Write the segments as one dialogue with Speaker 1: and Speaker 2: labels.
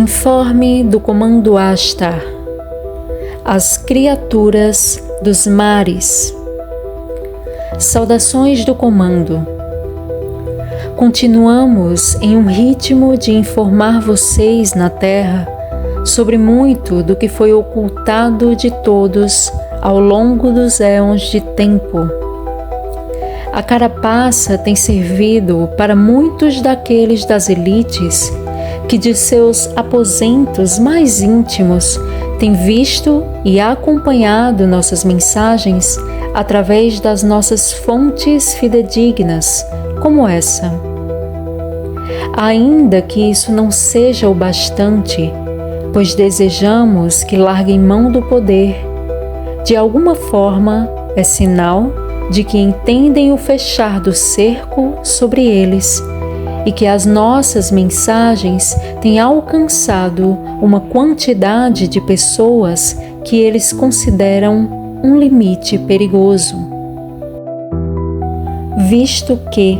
Speaker 1: Informe do Comando Ashtar. As criaturas dos mares. Saudações do Comando. Continuamos em um ritmo de informar vocês na Terra sobre muito do que foi ocultado de todos ao longo dos éons de tempo. A carapaça tem servido para muitos daqueles das elites que de seus aposentos mais íntimos têm visto e acompanhado nossas mensagens através das nossas fontes fidedignas, como essa. Ainda que isso não seja o bastante, pois desejamos que larguem mão do poder, de alguma forma é sinal de que entendem o fechar do cerco sobre eles e que as nossas mensagens têm alcançado uma quantidade de pessoas que eles consideram um limite perigoso. Visto que,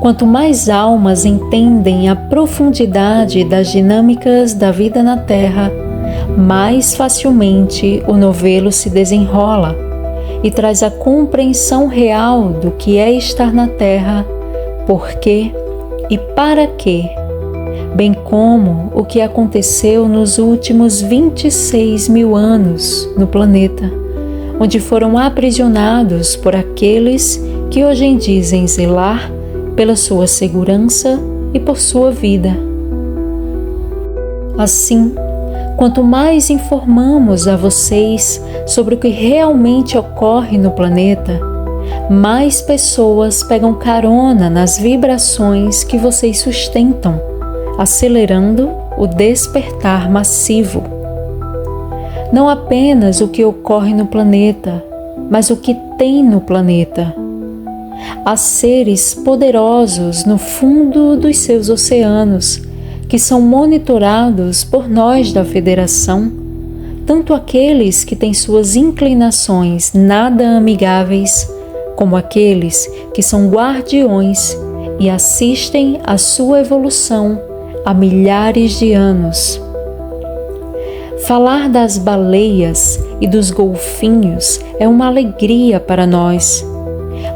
Speaker 1: quanto mais almas entendem a profundidade das dinâmicas da vida na Terra, mais facilmente o novelo se desenrola e traz a compreensão real do que é estar na Terra, por quê e para quê, bem como o que aconteceu nos últimos 26 mil anos no planeta, onde foram aprisionados por aqueles que hoje dizem zelar pela sua segurança e por sua vida. Assim, quanto mais informamos a vocês sobre o que realmente ocorre no planeta, mais pessoas pegam carona nas vibrações que vocês sustentam, acelerando o despertar massivo. Não apenas o que ocorre no planeta, mas o que tem no planeta. Há seres poderosos no fundo dos seus oceanos, que são monitorados por nós da Federação, tanto aqueles que têm suas inclinações nada amigáveis, como aqueles que são guardiões e assistem à sua evolução há milhares de anos. Falar das baleias e dos golfinhos é uma alegria para nós,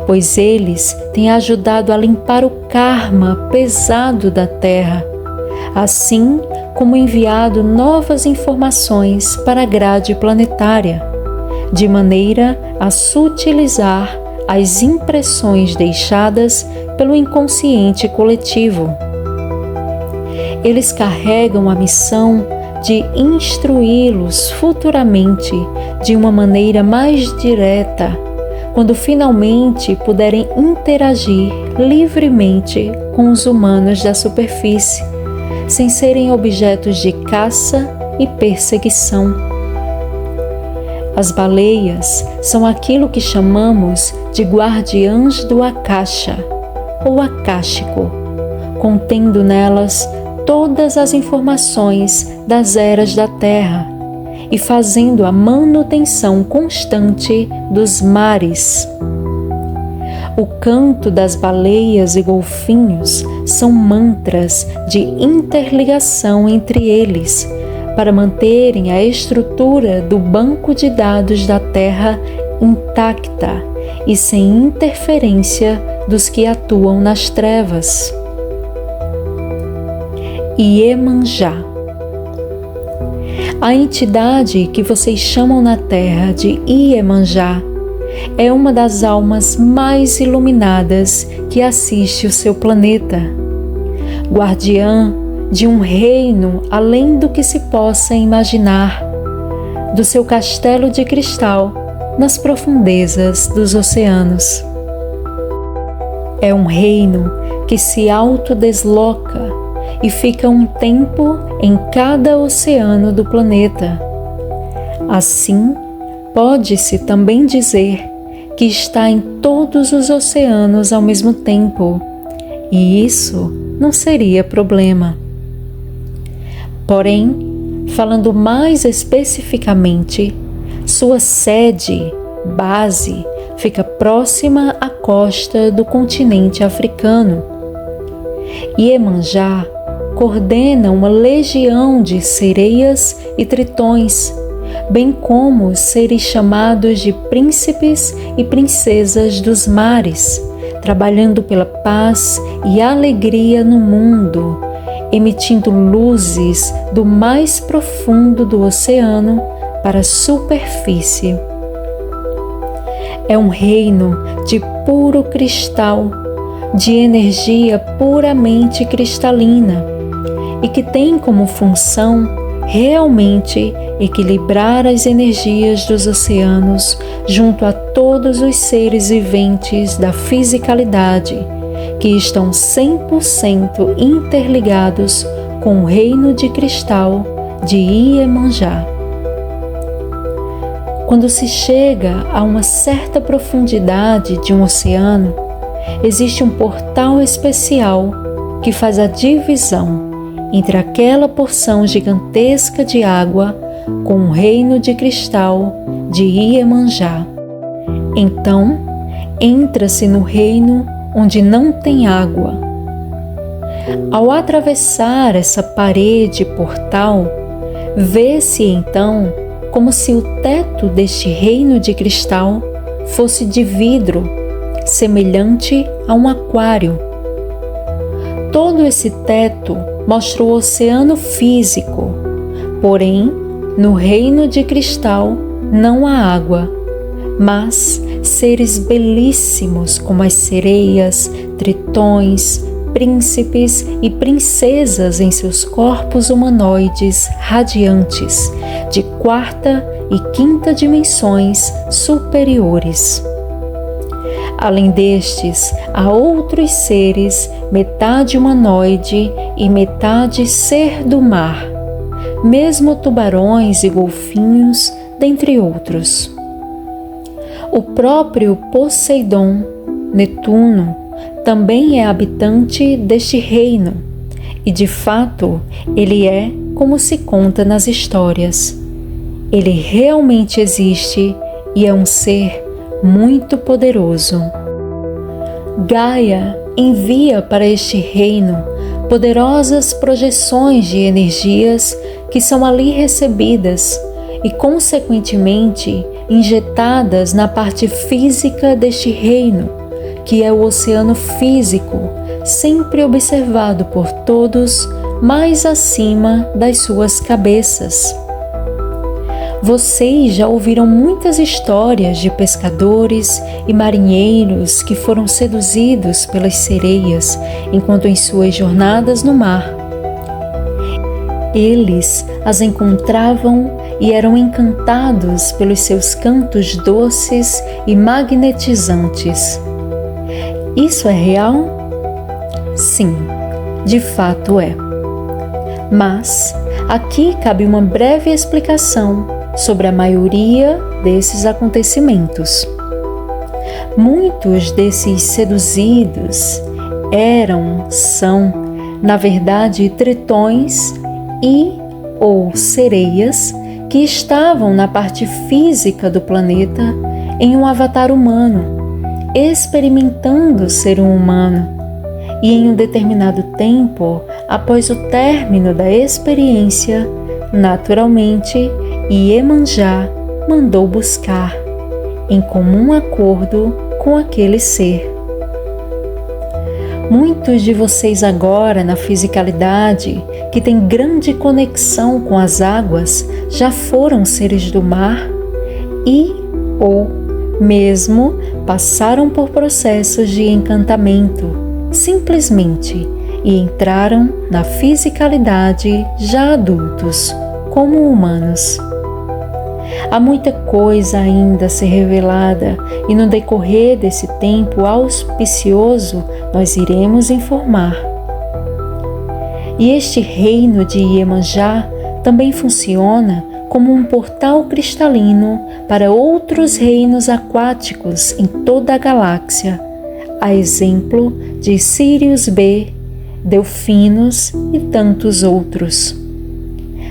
Speaker 1: pois eles têm ajudado a limpar o karma pesado da Terra, assim como enviado novas informações para a grade planetária, de maneira a sutilizar as impressões deixadas pelo inconsciente coletivo. Eles carregam a missão de instruí-los futuramente de uma maneira mais direta, quando finalmente puderem interagir livremente com os humanos da superfície, sem serem objetos de caça e perseguição. As baleias são aquilo que chamamos de guardiãs do Akasha, ou Akáshico, contendo nelas todas as informações das eras da Terra e fazendo a manutenção constante dos mares. O canto das baleias e golfinhos são mantras de interligação entre eles, para manterem a estrutura do banco de dados da Terra intacta e sem interferência dos que atuam nas trevas. Iemanjá. A entidade que vocês chamam na Terra de Iemanjá é uma das almas mais iluminadas que assiste o seu planeta, guardiã de um reino além do que se possa imaginar, do seu castelo de cristal nas profundezas dos oceanos. É um reino que se autodesloca e fica um tempo em cada oceano do planeta. Assim, pode-se também dizer que está em todos os oceanos ao mesmo tempo, e isso não seria problema. Porém, falando mais especificamente, sua sede, base, fica próxima à costa do continente africano. Iemanjá coordena uma legião de sereias e tritões, bem como os seres chamados de príncipes e princesas dos mares, trabalhando pela paz e alegria no mundo, emitindo luzes do mais profundo do oceano para a superfície. É um reino de puro cristal, de energia puramente cristalina e que tem como função realmente equilibrar as energias dos oceanos junto a todos os seres viventes da fisicalidade, que estão 100% interligados com o reino de cristal de Iemanjá. Quando se chega a uma certa profundidade de um oceano, existe um portal especial que faz a divisão entre aquela porção gigantesca de água com o reino de cristal de Iemanjá. Então, entra-se no reino onde não tem água. Ao atravessar essa parede portal, vê-se então como se o teto deste reino de cristal fosse de vidro, semelhante a um aquário. Todo esse teto mostra o oceano físico, porém, no reino de cristal não há água, mas seres belíssimos como as sereias, tritões, príncipes e princesas em seus corpos humanoides radiantes, de quarta e quinta dimensões superiores. Além destes, há outros seres, metade humanoide e metade ser do mar, mesmo tubarões e golfinhos, dentre outros. O próprio Poseidon, Netuno, também é habitante deste reino, e de fato ele é como se conta nas histórias. Ele realmente existe e é um ser muito poderoso. Gaia envia para este reino poderosas projeções de energias que são ali recebidas e, consequentemente, injetadas na parte física deste reino, que é o oceano físico, sempre observado por todos mais acima das suas cabeças. Vocês já ouviram muitas histórias de pescadores e marinheiros que foram seduzidos pelas sereias enquanto em suas jornadas no mar. Eles as encontravam e eram encantados pelos seus cantos doces e magnetizantes. Isso é real? Sim, de fato é. Mas aqui cabe uma breve explicação sobre a maioria desses acontecimentos. Muitos desses seduzidos são, na verdade, tritões ou sereias que estavam na parte física do planeta em um avatar humano, experimentando ser um humano, e em um determinado tempo, após o término da experiência, naturalmente, Iemanjá mandou buscar, em comum acordo com aquele ser. Muitos de vocês agora na fisicalidade, que têm grande conexão com as águas, já foram seres do mar ou mesmo passaram por processos de encantamento, simplesmente, e entraram na fisicalidade já adultos, como humanos. Há muita coisa ainda a ser revelada e no decorrer desse tempo auspicioso nós iremos informar. E este reino de Iemanjá também funciona como um portal cristalino para outros reinos aquáticos em toda a galáxia, a exemplo de Sirius B, Delfinos e tantos outros.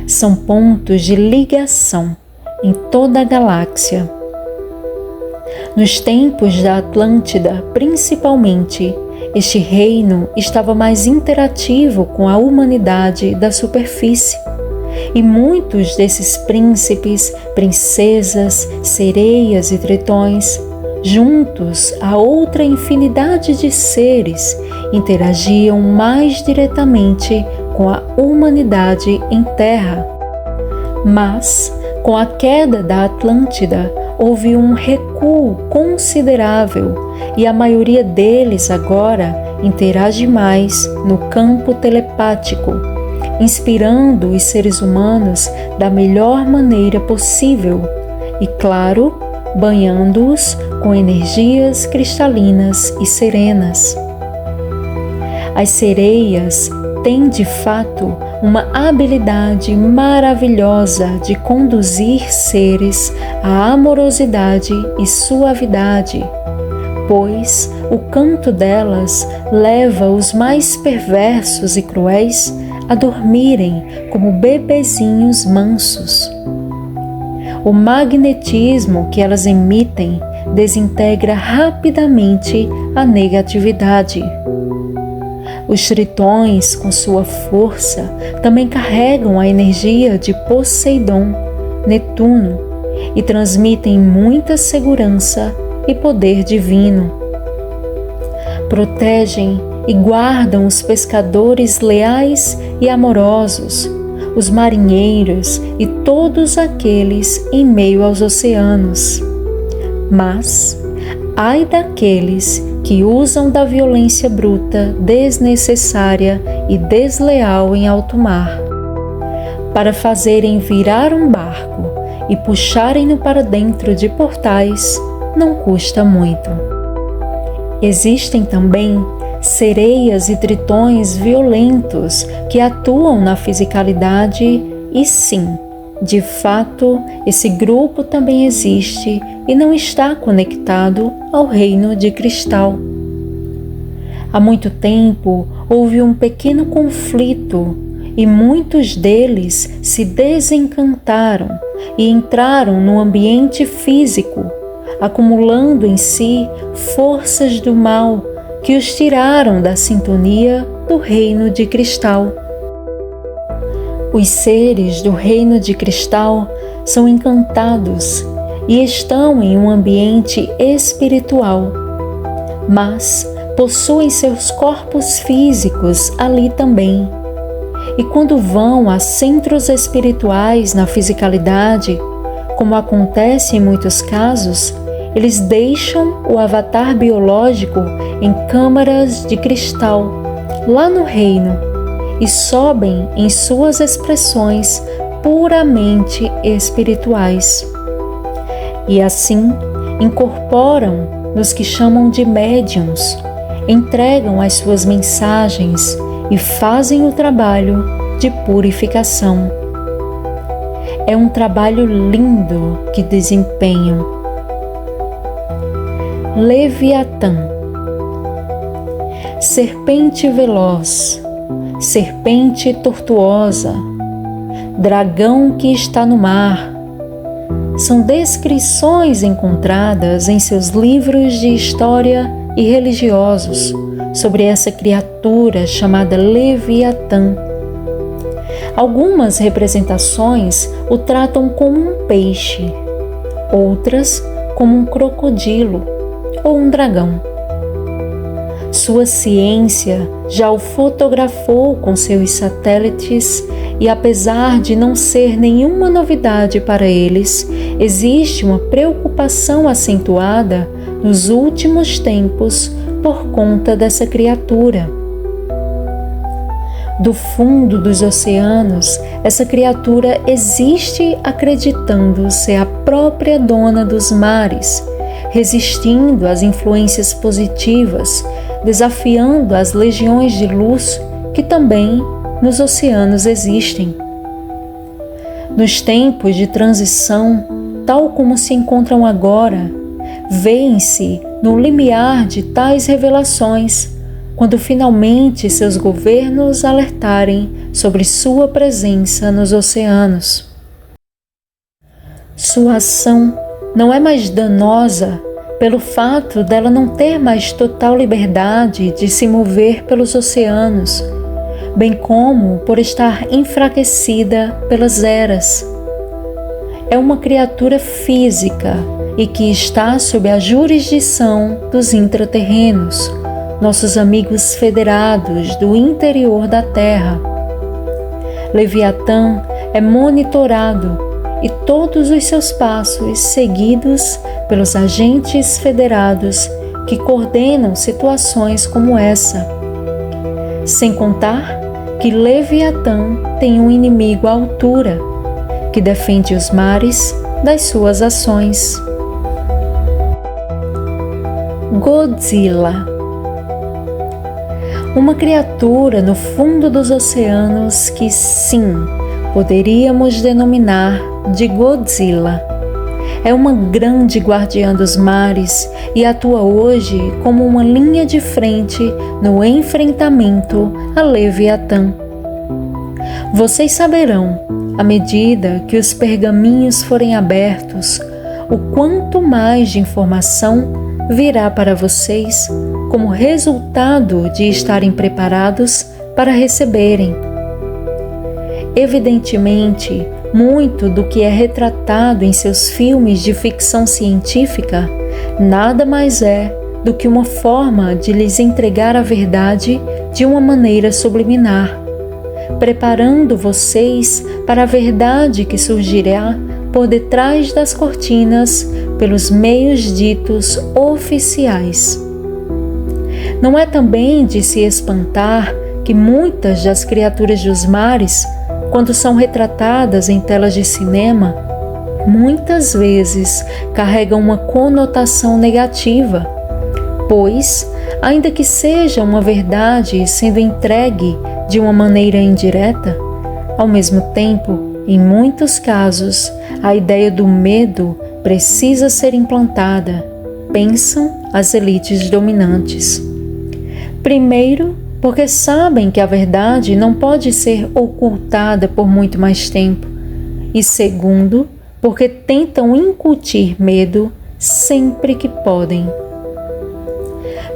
Speaker 1: São pontos de ligação em toda a galáxia. Nos tempos da Atlântida, principalmente, Este reino estava mais interativo com a humanidade da superfície, e muitos desses príncipes, princesas, sereias e tritões, juntos a outra infinidade de seres, interagiam mais diretamente com a humanidade em terra. Mas, com a queda da Atlântida, houve um recuo considerável e a maioria deles agora interage mais no campo telepático, inspirando os seres humanos da melhor maneira possível e, claro, banhando-os com energias cristalinas e serenas. As sereias têm, de fato, uma habilidade maravilhosa de conduzir seres à amorosidade e suavidade, pois o canto delas leva os mais perversos e cruéis a dormirem como bebezinhos mansos. O magnetismo que elas emitem desintegra rapidamente a negatividade. Os tritões, com sua força, também carregam a energia de Poseidon, Netuno, e transmitem muita segurança e poder divino. Protegem e guardam os pescadores leais e amorosos, os marinheiros e todos aqueles em meio aos oceanos. Mas, ai daqueles que usam da violência bruta, desnecessária e desleal em alto mar, para fazerem virar um barco e puxarem-no para dentro de portais, não custa muito. Existem também sereias e tritões violentos que atuam na fisicalidade e sim, de fato, esse grupo também existe e não está conectado ao reino de cristal. Há muito tempo houve um pequeno conflito e muitos deles se desencantaram e entraram no ambiente físico, acumulando em si forças do mal que os tiraram da sintonia do reino de cristal. Os seres do reino de cristal são encantados e estão em um ambiente espiritual, mas possuem seus corpos físicos ali também. E quando vão a centros espirituais na fisicalidade, como acontece em muitos casos, eles deixam o avatar biológico em câmaras de cristal, lá no reino, e sobem em suas expressões puramente espirituais. E assim incorporam nos que chamam de médiuns, entregam as suas mensagens e fazem o trabalho de purificação. É um trabalho lindo que desempenham. Leviatã, serpente veloz, serpente tortuosa, dragão que está no mar, são descrições encontradas em seus livros de história e religiosos sobre essa criatura chamada Leviatã. Algumas representações o tratam como um peixe, outras como um crocodilo ou um dragão. Sua ciência já o fotografou com seus satélites e, apesar de não ser nenhuma novidade para eles, existe uma preocupação acentuada nos últimos tempos por conta dessa criatura. Do fundo dos oceanos, essa criatura existe acreditando ser a própria dona dos mares, resistindo às influências positivas, desafiando as legiões de luz que também nos oceanos existem. Nos tempos de transição, tal como se encontram agora, vêem-se no limiar de tais revelações, quando finalmente seus governos alertarem sobre sua presença nos oceanos. Sua ação não é mais danosa pelo fato dela não ter mais total liberdade de se mover pelos oceanos, bem como por estar enfraquecida pelas eras. É uma criatura física e que está sob a jurisdição dos intraterrenos, nossos amigos federados do interior da Terra. Leviatã é monitorado e todos os seus passos seguidos pelos agentes federados que coordenam situações como essa. Sem contar que Leviatã tem um inimigo à altura, que defende os mares das suas ações. Godzilla. Uma criatura no fundo dos oceanos que, sim, poderíamos denominar de Godzilla. É uma grande guardiã dos mares e atua hoje como uma linha de frente no enfrentamento a Leviatã. Vocês saberão, à medida que os pergaminhos forem abertos, o quanto mais de informação virá para vocês como resultado de estarem preparados para receberem. Evidentemente, muito do que é retratado em seus filmes de ficção científica nada mais é do que uma forma de lhes entregar a verdade de uma maneira subliminar, preparando vocês para a verdade que surgirá por detrás das cortinas pelos meios ditos oficiais. Não é também de se espantar que muitas das criaturas dos mares, quando são retratadas em telas de cinema, muitas vezes carregam uma conotação negativa, pois, ainda que seja uma verdade sendo entregue de uma maneira indireta, ao mesmo tempo, em muitos casos, a ideia do medo precisa ser implantada, pensam as elites dominantes. Primeiro, porque sabem que a verdade não pode ser ocultada por muito mais tempo. E segundo, porque tentam incutir medo sempre que podem.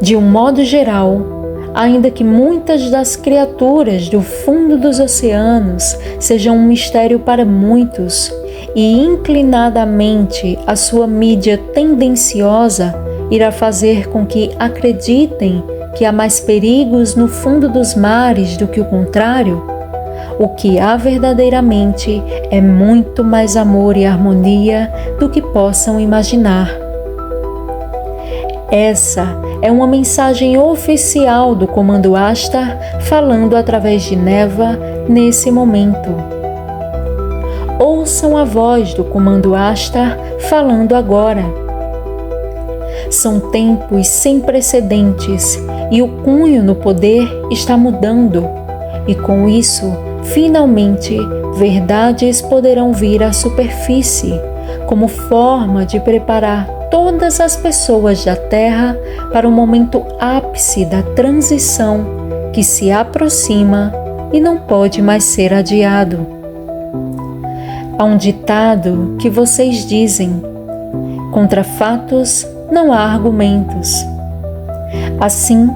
Speaker 1: De um modo geral, ainda que muitas das criaturas do fundo dos oceanos sejam um mistério para muitos, e inclinadamente a sua mídia tendenciosa irá fazer com que acreditem que há mais perigos no fundo dos mares do que o contrário, o que há verdadeiramente é muito mais amor e harmonia do que possam imaginar. Essa é uma mensagem oficial do Comando Ashtar falando através de Neva nesse momento. Ouçam a voz do Comando Ashtar falando agora. São tempos sem precedentes e o cunho no poder está mudando, e com isso, finalmente, verdades poderão vir à superfície, como forma de preparar todas as pessoas da Terra para o momento ápice da transição que se aproxima e não pode mais ser adiado. Há um ditado que vocês dizem: contra fatos não há argumentos. Assim,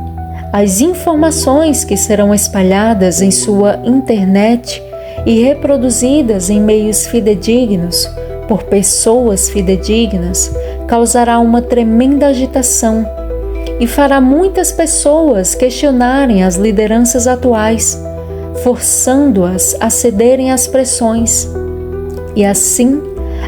Speaker 1: as informações que serão espalhadas em sua internet e reproduzidas em meios fidedignos por pessoas fidedignas causará uma tremenda agitação e fará muitas pessoas questionarem as lideranças atuais, forçando-as a cederem às pressões. E assim,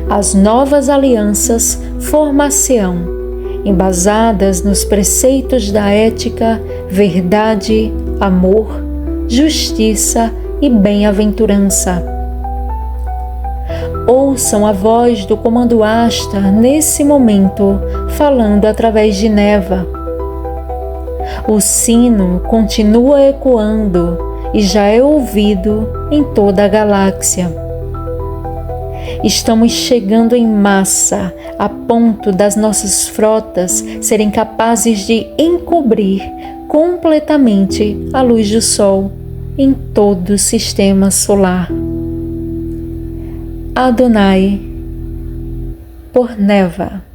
Speaker 1: as novas alianças formar-se-ão, embasadas nos preceitos da ética, verdade, amor, justiça e bem-aventurança. Ouçam a voz do Comando Ashtar nesse momento, falando através de Neva. O sino continua ecoando e já é ouvido em toda a galáxia. Estamos chegando em massa, a ponto das nossas frotas serem capazes de encobrir completamente a luz do Sol em todo o sistema solar. Adonai, por Neva.